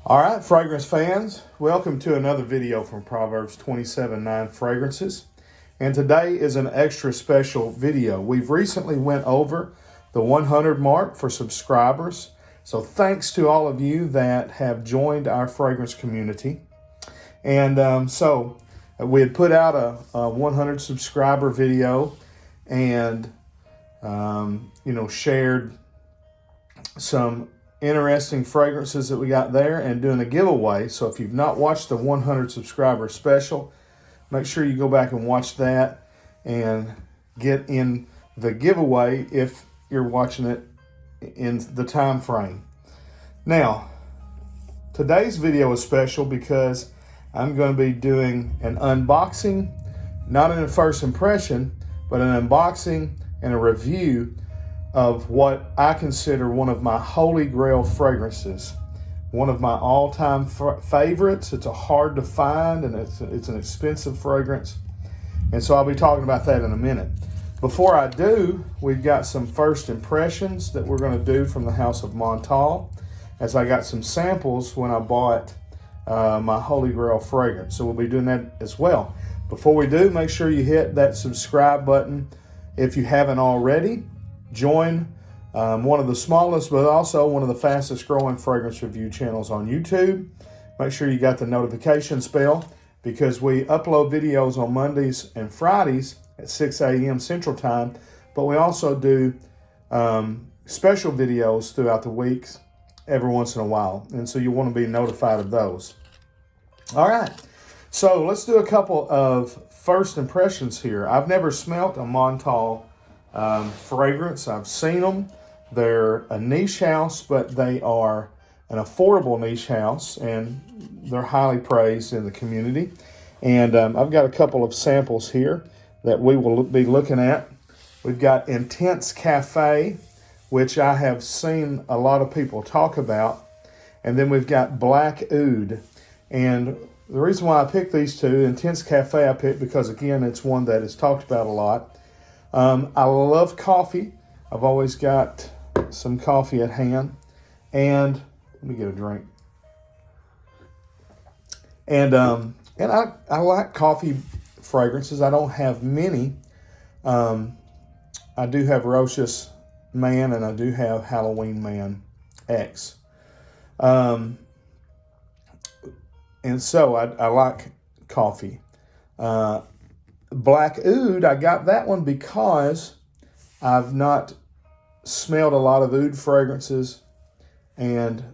All right, fragrance fans, welcome to another video from Proverbs 27:9 Fragrances. And today is an extra special video. We've recently went over the 100 mark for subscribers. So thanks to all of you that have joined our fragrance community. And so we had put out a 100 subscriber video and, shared some interesting fragrances that we got there and doing a giveaway. So if you've not watched the 100 subscriber special, make sure you go back and watch that and get in the giveaway if you're watching it in the time frame. Now, today's video is special because I'm going to be doing an unboxing, not in a first impression, but an unboxing and a review of what I consider one of my Holy Grail fragrances, one of my all-time favorites. It's a hard to find and it's an expensive fragrance. And so I'll be talking about that in a minute. Before I do, we've got some first impressions that we're going to do from the house of Montale, as I got some samples when I bought my Holy Grail fragrance. So we'll be doing that as well. Before we do, make sure you hit that subscribe button if you haven't already. Join one of the smallest, but also one of the fastest growing fragrance review channels on YouTube. Make sure you got the notification bell because we upload videos on Mondays and Fridays at 6 a.m. Central Time, but we also do special videos throughout the weeks every once in a while. And so you want to be notified of those. All right, so let's do a couple of first impressions here. I've never smelt a Montale fragrance. I've seen them. They're a niche house, but they are an affordable niche house, and they're highly praised in the community. And I've got a couple of samples here that we will be looking at. We've got Intense Cafe, which I have seen a lot of people talk about. And then we've got Black Oud. And the reason why I picked these two, Intense Cafe I picked because, again, it's one that is talked about a lot. I love coffee. I've always got some coffee at hand. And let me get a drink. And I like coffee fragrances. I don't have many. I do have Roche's Man and I do have Halloween Man X. And so I like coffee. Black Oud, I got that one because I've not smelled a lot of oud fragrances. And,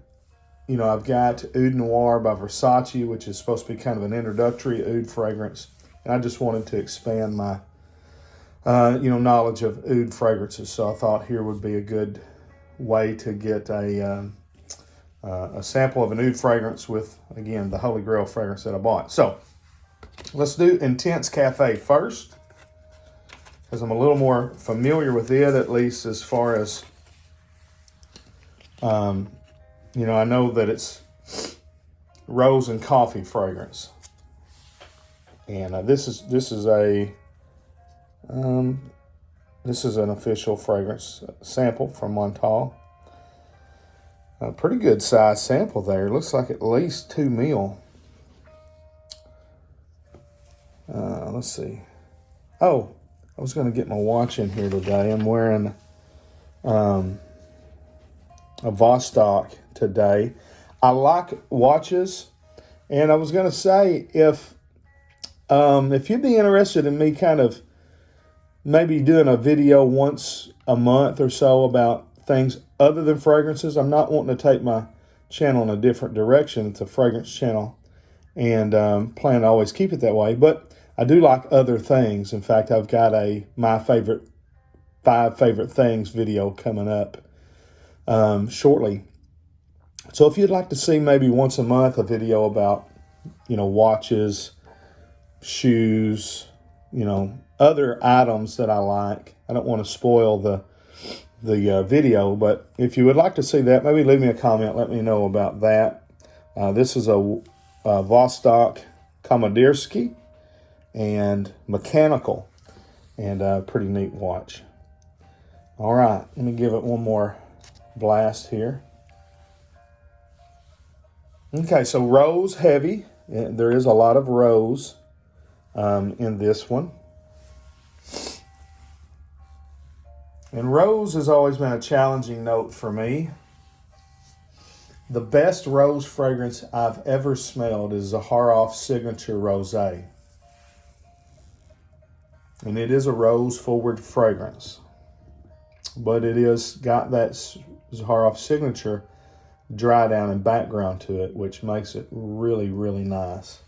I've got Oud Noir by Versace, which is supposed to be kind of an introductory oud fragrance. And I just wanted to expand my, knowledge of oud fragrances. So I thought here would be a good way to get a sample of an oud fragrance with, again, the Holy Grail fragrance that I bought. So let's do Intense Cafe first, because I'm a little more familiar with it, at least as far as, I know that it's rose and coffee fragrance. And this is an official fragrance sample from Montale. A pretty good size sample there. Looks like at least 2 ml. Let's see. Oh, I was going to get my watch in here today. I'm wearing a Vostok today. I like watches, and I was going to say if you'd be interested in me kind of maybe doing a video once a month or so about things other than fragrances. I'm not wanting to take my channel in a different direction. It's a fragrance channel, and plan to always keep it that way. But I do like other things. In fact, I've got my favorite 5 favorite things video coming up shortly. So if you'd like to see maybe once a month a video about, watches, shoes, other items that I like. I don't want to spoil the video, but if you would like to see that, maybe leave me a comment. Let me know about that. This is a Vostok Komodirski and mechanical, and a pretty neat watch. All right, let me give it one more blast here. Okay, so rose heavy. There is a lot of rose in this one. And rose has always been a challenging note for me. The best rose fragrance I've ever smelled is Zaharoff Signature Rosé. And it is a rose-forward fragrance. But it is got that Zaharoff Signature dry down and background to it, which makes it really, really nice.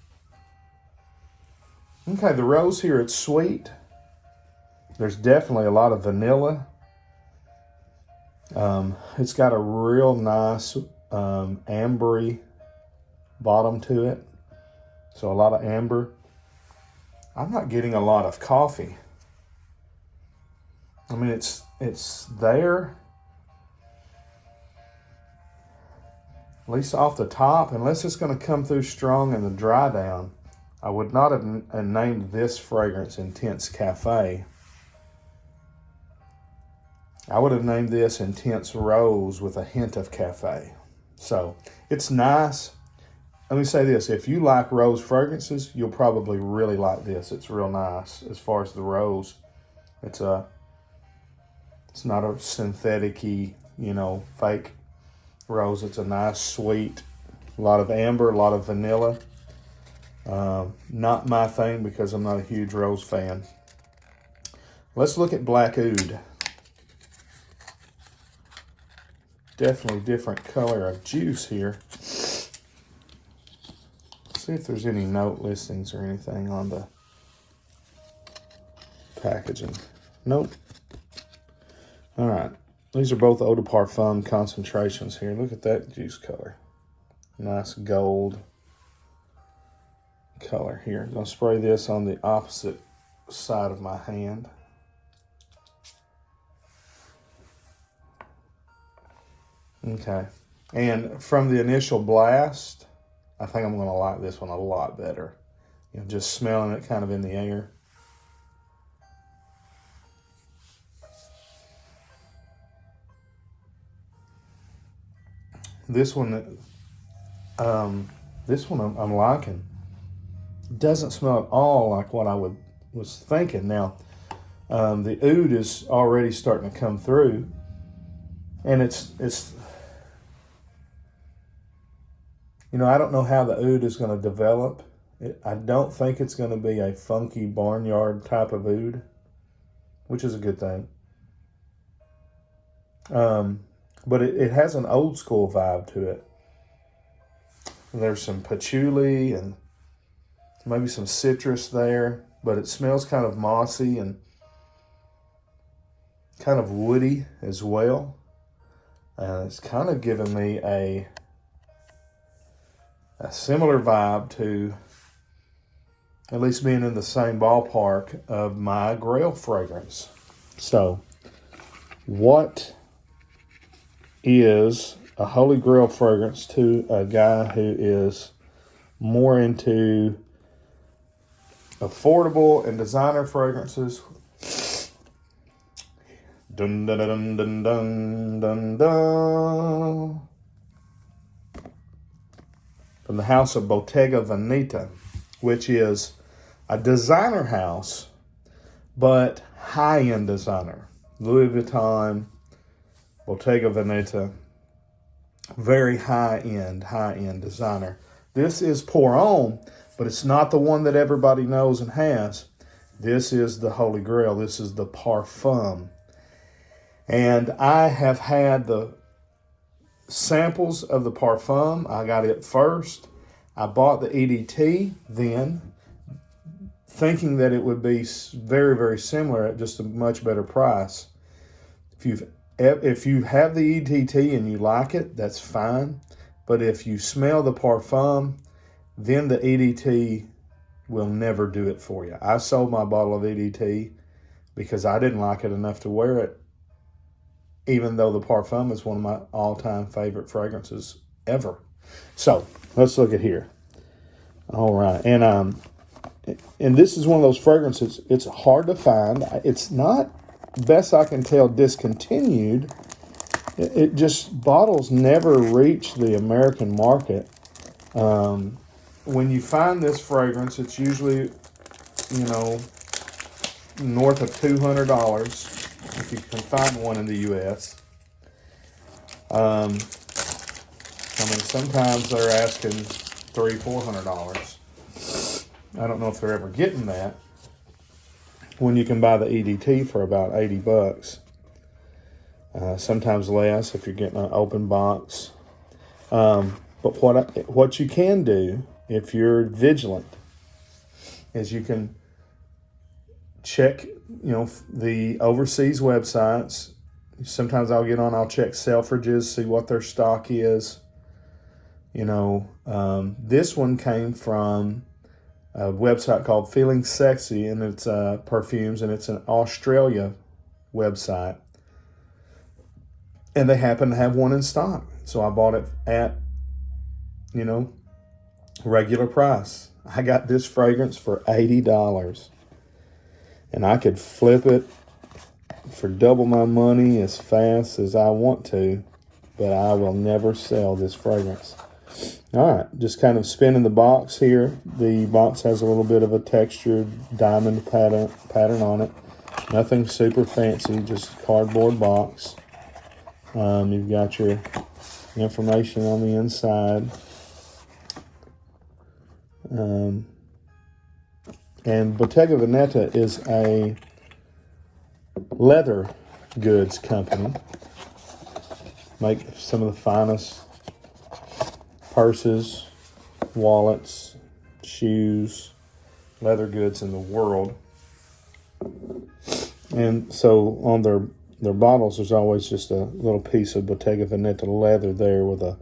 Okay, the rose here, it's sweet. There's definitely a lot of vanilla. It's got a real nice ambery bottom to it. So a lot of amber. I'm not getting a lot of coffee. I mean, it's there, at least off the top, unless it's going to come through strong in the dry down. I would not have named this fragrance Intense Cafe. I would have named this Intense Rose with a hint of cafe. So it's nice. Let me say this, if you like rose fragrances, you'll probably really like this. It's real nice as far as the rose. It's not a synthetic-y, fake rose. It's a nice, sweet, a lot of amber, a lot of vanilla. Not my thing because I'm not a huge rose fan. Let's look at Black Oud. Definitely different color of juice here. See if there's any note listings or anything on the packaging. Nope. All right. These are both eau de parfum concentrations here. Look at that juice color. Nice gold color here. I'm going to spray this on the opposite side of my hand. Okay. And from the initial blast, I think I'm going to like this one a lot better. Just smelling it kind of in the air. This one I'm liking. It doesn't smell at all like what I was thinking. Now, the oud is already starting to come through, and it's I don't know how the oud is going to develop. I don't think it's going to be a funky barnyard type of oud, which is a good thing. But it has an old school vibe to it. There's some patchouli and maybe some citrus there, but it smells kind of mossy and kind of woody as well. It's kind of giving me a similar vibe to at least being in the same ballpark of my Grail fragrance. So, what is a Holy Grail fragrance to a guy who is more into affordable and designer fragrances? Dun dun dun dun dun dun dun. From the house of Bottega Veneta, which is a designer house, but high-end designer. Louis Vuitton, Bottega Veneta, very high-end designer. This is Pour Homme, but it's not the one that everybody knows and has. This is the Holy Grail. This is the Parfum. And I have had the samples of the Parfum. I got it first. I bought the EDT then, thinking that it would be very, very similar at just a much better price. If you have the EDT and you like it, that's fine. But if you smell the Parfum, then the EDT will never do it for you. I sold my bottle of EDT because I didn't like it enough to wear it, even though the Parfum is one of my all-time favorite fragrances ever. So, let's look at here. All right. And this is one of those fragrances, it's hard to find. It's not, best I can tell, discontinued. It just, bottles never reach the American market When you find this fragrance, it's usually, north of $200 if you can find one in the U.S. Sometimes they're asking $300-$400. I don't know if they're ever getting that when you can buy the EDT for about $80. Sometimes less if you're getting an open box. But what you can do if you're vigilant is you can check, the overseas websites. Sometimes I'll check Selfridges, see what their stock is. This one came from a website called Feeling Sexy, and it's perfumes, and it's an Australia website. And they happen to have one in stock. So I bought it at, regular price. I got this fragrance for $80. And I could flip it for double my money as fast as I want to, but I will never sell this fragrance. All right, just kind of spinning the box here. The box has a little bit of a textured diamond pattern on it. Nothing super fancy, just cardboard box. You've got your information on the inside. And Bottega Veneta is a leather goods company. Make some of the finest purses, wallets, shoes, leather goods in the world. And so on their bottles, there's always just a little piece of Bottega Veneta leather there with a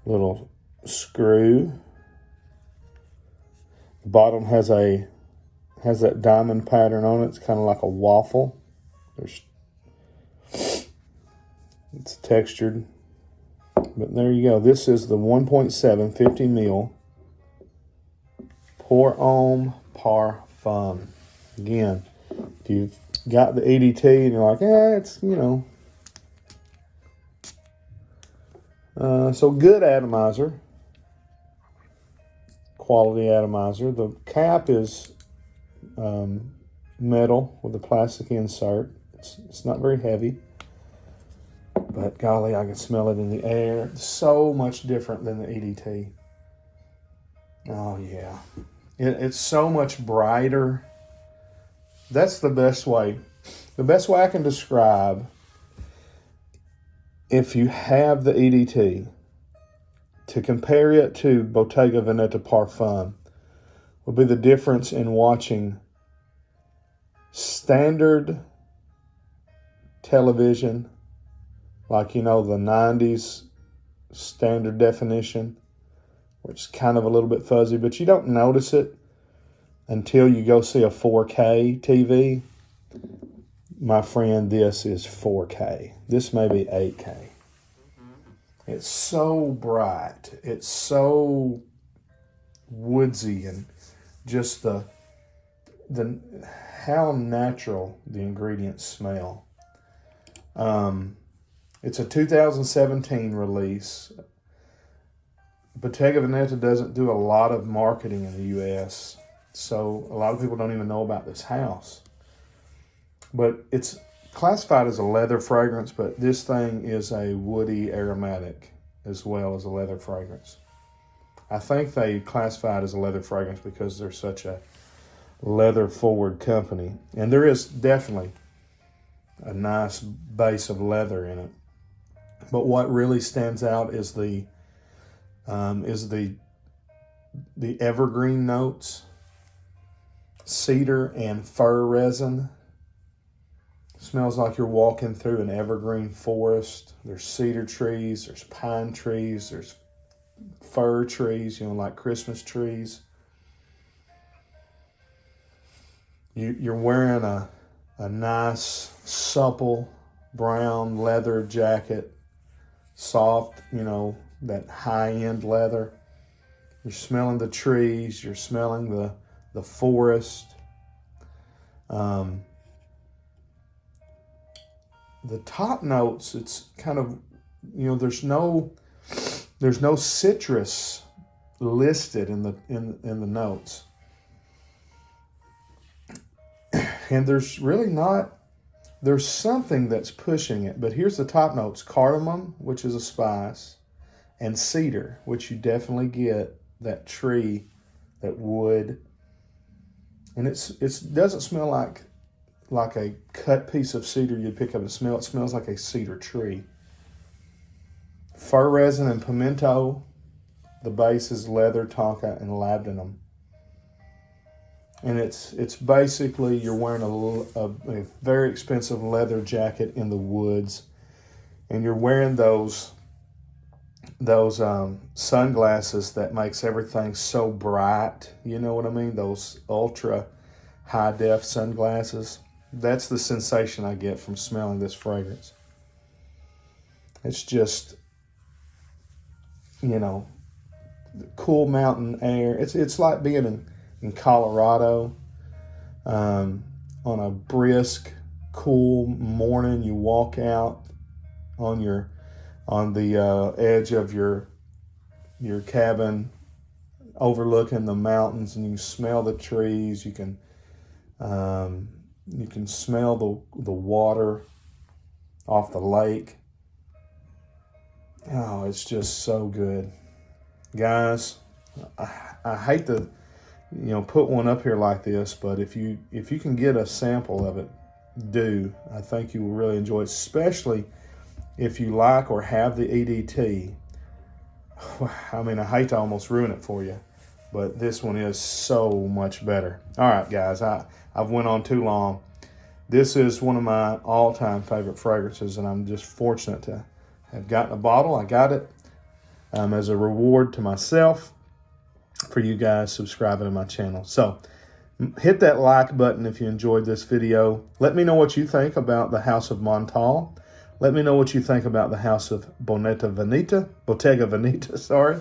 little screw. The bottom has that diamond pattern on it. It's kind of like a waffle. It's textured. But there you go. This is the 1.7 50 ml Pour Homme Parfum. Again, if you've got the EDT and you're like, it's, so good atomizer. Quality atomizer. The cap is metal with a plastic insert. It's not very heavy. But golly, I can smell it in the air. It's so much different than the EDT. Oh, yeah. It's so much brighter. That's the best way. The best way I can describe, if you have the EDT, to compare it to Bottega Veneta Parfum, would be the difference in watching standard television, like, the 90s standard definition, which is kind of a little bit fuzzy, but you don't notice it until you go see a 4K TV. My friend, this is 4K. This may be 8K. It's so bright. It's so woodsy, and just the how natural the ingredients smell. It's a 2017 release. Bottega Veneta doesn't do a lot of marketing in the U.S., so a lot of people don't even know about this house. But it's classified as a leather fragrance, but this thing is a woody aromatic as well as a leather fragrance. I think they classify it as a leather fragrance because they're such a leather-forward company. And there is definitely a nice base of leather in it. But what really stands out is the evergreen notes, cedar and fir resin. Smells like you're walking through an evergreen forest. There's cedar trees, there's pine trees, there's fir trees, like Christmas trees. You're wearing a nice, supple brown leather jacket, soft, that high-end leather. You're smelling the trees, you're smelling the forest. The top notes, it's kind of, there's no citrus listed in the notes. And there's really not, there's something that's pushing it, but here's the top notes: cardamom, which is a spice, and cedar, which you definitely get that tree, that wood. And it doesn't smell like a cut piece of cedar you'd pick up and smell. It smells like a cedar tree. Fir resin and pimento. The base is leather, tonka, and labdanum. And it's basically you're wearing a very expensive leather jacket in the woods, and you're wearing those sunglasses that makes everything so bright. You know what I mean? Those ultra high def sunglasses. That's the sensation I get from smelling this fragrance. It's just, cool mountain air. It's like being in Colorado on a brisk, cool morning. You walk out on the edge of your cabin, overlooking the mountains, and you can smell the trees. You can smell the water off the lake. Oh, it's just so good, guys. I hate to put one up here like this, but if you can get a sample of it, do. I think you will really enjoy it, especially if you like or have the EDT. I mean, I hate to almost ruin it for you, but this one is so much better. All right, guys, I've went on too long. This is one of my all-time favorite fragrances, and I'm just fortunate to have gotten a bottle. I got it as a reward to myself for you guys subscribing to my channel. So hit that like button if you enjoyed this video. Let me know what you think about the House of Montale. Let me know what you think about the House of Bottega Veneta, sorry.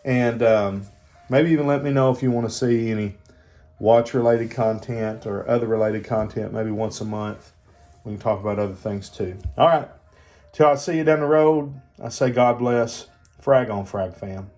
And maybe even let me know if you want to see any watch-related content or other related content, maybe once a month. We can talk about other things too. All right. Till I see you down the road, I say God bless. Frag on, Frag fam.